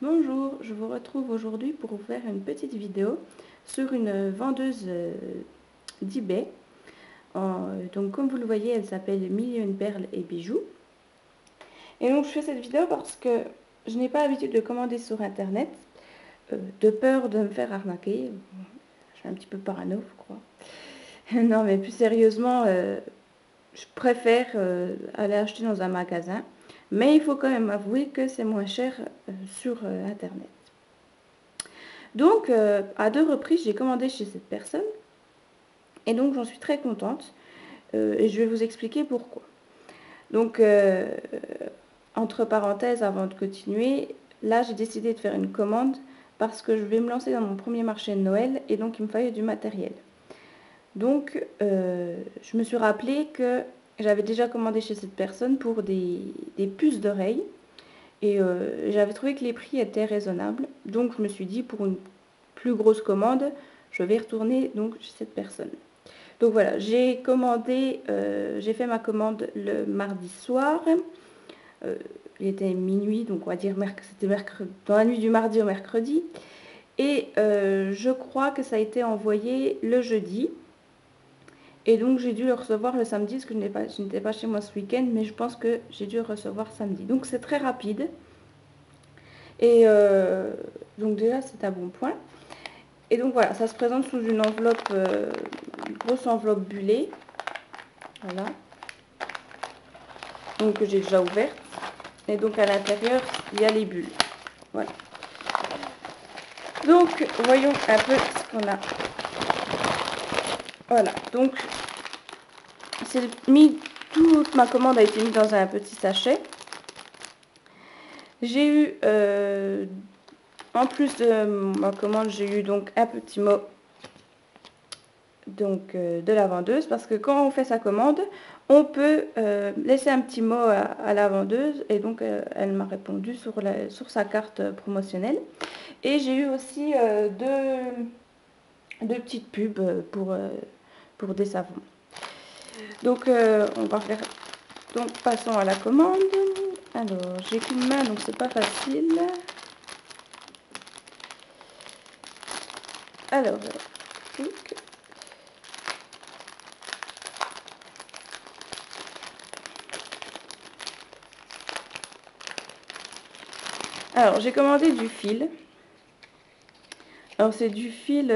Bonjour, je vous retrouve aujourd'hui pour vous faire une petite vidéo sur une vendeuse d'eBay. Donc comme vous le voyez, elle s'appelle Mille et une perles et bijoux. Et donc je fais cette vidéo parce que je n'ai pas l'habitude de commander sur internet, de peur de me faire arnaquer. Je suis un petit peu parano, je crois. Non mais plus sérieusement, je préfère aller acheter dans un magasin. Mais il faut quand même avouer que c'est moins cher sur internet. Donc, à 2 reprises, j'ai commandé chez cette personne et donc j'en suis très contente et je vais vous expliquer pourquoi. Donc, entre parenthèses, avant de continuer, là, j'ai décidé de faire une commande parce que je vais me lancer dans mon premier marché de Noël et donc il me fallait du matériel. Donc, je me suis rappelé que j'avais déjà commandé chez cette personne pour des puces d'oreilles et j'avais trouvé que les prix étaient raisonnables. Donc, je me suis dit, pour une plus grosse commande, je vais retourner donc chez cette personne. Donc voilà, j'ai fait ma commande le mardi soir. Il était minuit, donc on va dire c'était dans la nuit du mardi au mercredi. Et je crois que ça a été envoyé le jeudi. Et donc j'ai dû le recevoir le samedi, parce que je n'étais pas chez moi ce week-end, mais je pense que j'ai dû le recevoir samedi. Donc c'est très rapide. Et donc déjà c'est un bon point. Et donc voilà, ça se présente sous une enveloppe, une grosse enveloppe bullée. Voilà. Donc que j'ai déjà ouverte. Et donc à l'intérieur, il y a les bulles. Voilà. Donc voyons un peu ce qu'on a. Voilà. Donc toute ma commande a été mise dans un petit sachet. J'ai eu, en plus de ma commande, j'ai eu donc un petit mot de la vendeuse, parce que quand on fait sa commande, on peut laisser un petit mot à la vendeuse, et donc elle m'a répondu sur sa carte promotionnelle. Et j'ai eu aussi deux petites pubs pour des savons. Donc on va faire. Donc passons à la commande. Alors j'ai qu'une main, donc c'est pas facile. Alors clic. Alors j'ai commandé du fil. Alors c'est du fil.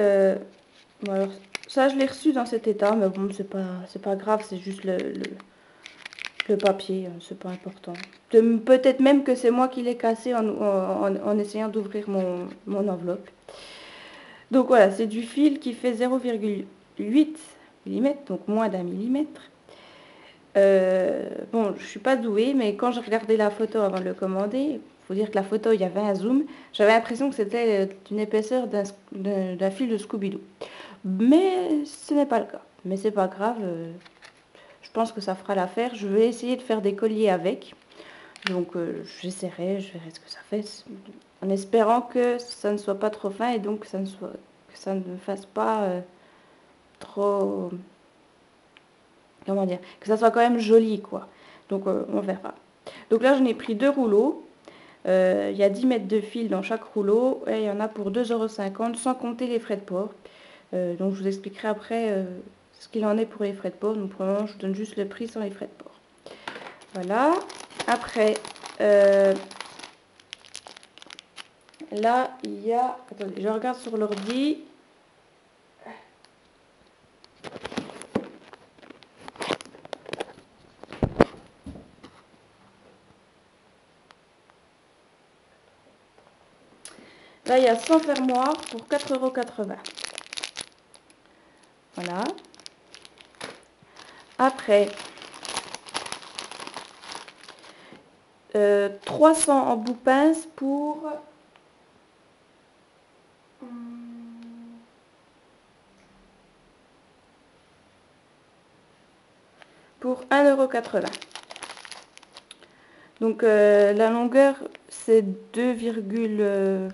Bon, alors, ça je l'ai reçu dans cet état, mais bon c'est pas grave, c'est juste le papier, c'est pas important. Peut-être même que c'est moi qui l'ai cassé en essayant d'ouvrir mon enveloppe. Donc voilà, c'est du fil qui fait 0,8 mm, donc moins d'un millimètre. Bon, je suis pas douée, mais quand je regardais la photo avant de le commander, il faut dire que la photo, il y avait un zoom, j'avais l'impression que c'était une épaisseur d'un fil de Scooby-Doo. Mais ce n'est pas le cas. Mais c'est pas grave, je pense que ça fera l'affaire. Je vais essayer de faire des colliers avec. Donc j'essaierai, je verrai ce que ça fait. En espérant que ça ne soit pas trop fin et donc que ça ne fasse pas trop... Comment dire? Que ça soit quand même joli, quoi. Donc on verra. Donc là, j'en ai pris 2 rouleaux. Il y a 10 mètres de fil dans chaque rouleau. Et il y en a pour 2,50 € sans compter les frais de port. Donc je vous expliquerai après ce qu'il en est pour les frais de port. Donc pour le moment, je vous donne juste le prix sans les frais de port. Voilà. Après, là, il y a... Attendez, je regarde sur l'ordi. Là, il y a 100 fermoirs pour 4,80 €. Voilà. Après, 300 embouts pince pour 1,80 €. Donc la longueur c'est 2,2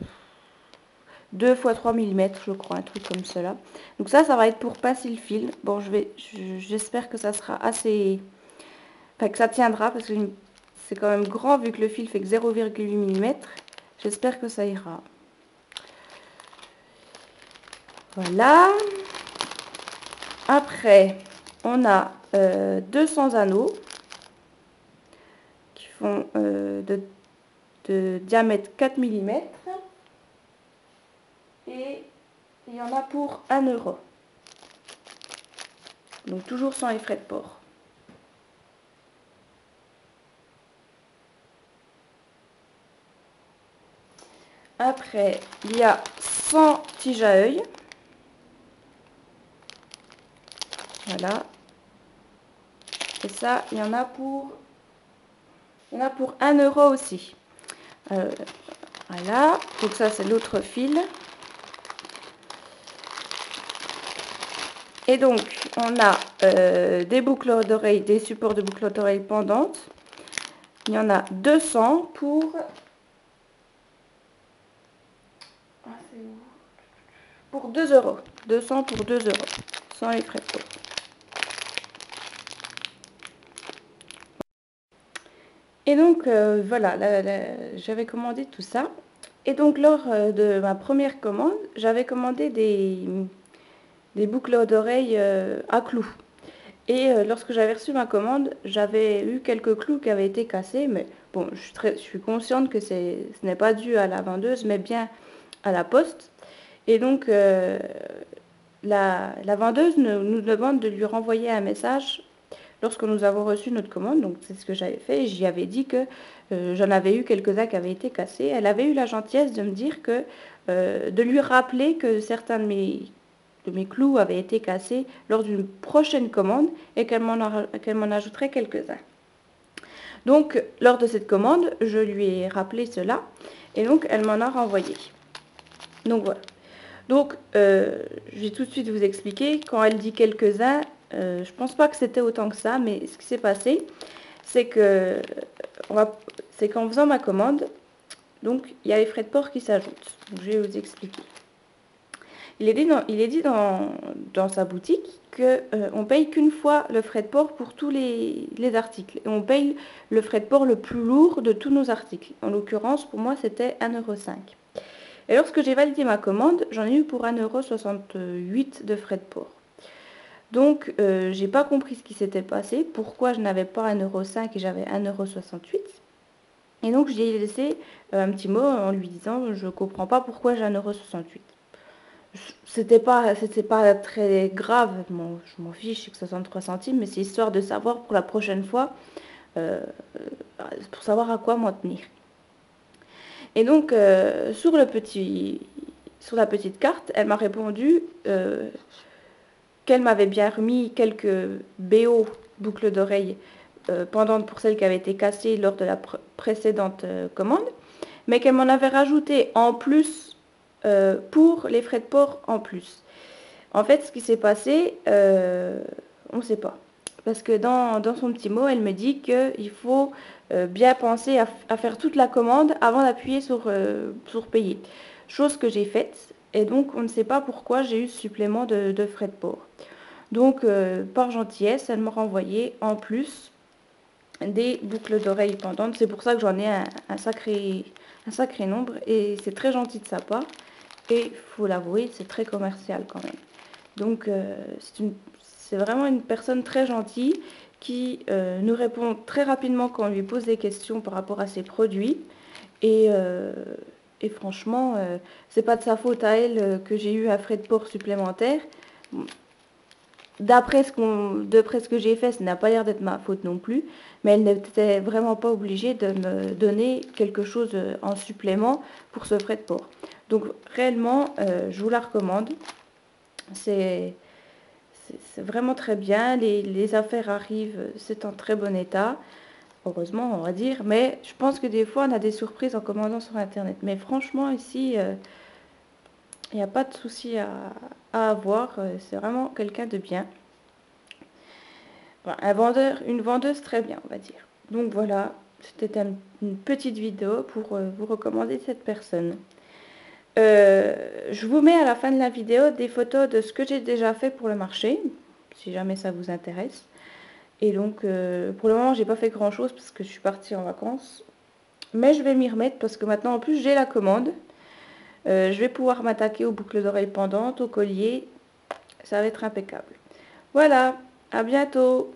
x 3 mm, je crois, un truc comme cela. Donc ça va être pour passer le fil. Bon, j'espère que ça sera assez... Enfin, que ça tiendra, parce que c'est quand même grand vu que le fil fait que 0,8 mm. J'espère que ça ira. Voilà. Après, on a 200 anneaux qui font de diamètre 4 mm. Et il y en a pour 1 €. Donc toujours sans les frais de port. Après, il y a 100 tiges à œil. Voilà. Et ça, il y en a pour 1 € aussi. Voilà. Donc ça, c'est l'autre fil. Et donc, on a des boucles d'oreilles, des supports de boucles d'oreilles pendantes. Il y en a 200 pour 2 €. 200 pour 2 €, sans les frais de port. Et donc, voilà, j'avais commandé tout ça. Et donc, lors de ma première commande, j'avais commandé des boucles d'oreilles à clous. Et lorsque j'avais reçu ma commande, j'avais eu quelques clous qui avaient été cassés. Mais bon, je suis consciente que ce n'est pas dû à la vendeuse, mais bien à la poste. Et donc, la vendeuse nous demande de lui renvoyer un message lorsque nous avons reçu notre commande. Donc, c'est ce que j'avais fait. Et j'y avais dit que j'en avais eu quelques-uns qui avaient été cassés. Elle avait eu la gentillesse de me dire de lui rappeler que certains de mes clous avaient été cassés lors d'une prochaine commande et qu'elle m'en ajouterait quelques-uns. Donc, lors de cette commande, je lui ai rappelé cela et donc elle m'en a renvoyé. Donc, voilà. Donc, je vais tout de suite vous expliquer. Quand elle dit quelques-uns, je pense pas que c'était autant que ça, mais ce qui s'est passé, c'est qu'en faisant ma commande, donc il y a les frais de port qui s'ajoutent. Je vais vous expliquer. Il est dit dans sa boutique qu'on ne paye qu'une fois le frais de port pour tous les articles. Et on paye le frais de port le plus lourd de tous nos articles. En l'occurrence, pour moi, c'était 1,05 €. Et lorsque j'ai validé ma commande, j'en ai eu pour 1,68 € de frais de port. Donc, j'ai pas compris ce qui s'était passé, pourquoi je n'avais pas 1,05 € et j'avais 1,68 €. Et donc, je lui ai laissé un petit mot en lui disant « Je comprends pas pourquoi j'ai 1,68 €. C'était pas très grave, bon, je m'en fiche, c'est que 63 centimes, mais c'est histoire de savoir pour la prochaine fois, pour savoir à quoi m'en tenir. Et donc, sur la petite carte, elle m'a répondu qu'elle m'avait bien remis quelques BO, boucles d'oreilles, pendantes pour celles qui avaient été cassées lors de la précédente commande, mais qu'elle m'en avait rajouté en plus pour les frais de port en plus. En fait, ce qui s'est passé, on ne sait pas. Parce que dans son petit mot, elle me dit qu'il faut bien penser à faire toute la commande avant d'appuyer sur payer. Chose que j'ai faite. Et donc, on ne sait pas pourquoi j'ai eu ce supplément de frais de port. Donc, par gentillesse, elle m'a renvoyé en plus des boucles d'oreilles pendantes. C'est pour ça que j'en ai un sacré nombre. Et c'est très gentil de sa part. Et il faut l'avouer, c'est très commercial quand même. Donc, c'est vraiment une personne très gentille qui nous répond très rapidement quand on lui pose des questions par rapport à ses produits. Et franchement, c'est pas de sa faute à elle que j'ai eu un frais de port supplémentaire. D'après ce que j'ai fait, ça n'a pas l'air d'être ma faute non plus, mais elle n'était vraiment pas obligée de me donner quelque chose en supplément pour ce frais de port. Donc réellement, je vous la recommande. C'est vraiment très bien. Les affaires arrivent, c'est en très bon état. Heureusement, on va dire. Mais je pense que des fois, on a des surprises en commandant sur Internet. Mais franchement, ici, il n'y a pas de souci à avoir. C'est vraiment quelqu'un de bien. Voilà, une vendeuse très bien, on va dire. Donc voilà, c'était une petite vidéo pour vous recommander cette personne. Je vous mets à la fin de la vidéo des photos de ce que j'ai déjà fait pour le marché, si jamais ça vous intéresse. Et donc, pour le moment, j'ai pas fait grand chose parce que je suis partie en vacances. Mais je vais m'y remettre parce que maintenant en plus j'ai la commande. Je vais pouvoir m'attaquer aux boucles d'oreilles pendantes, au collier. Ça va être impeccable. Voilà, à bientôt!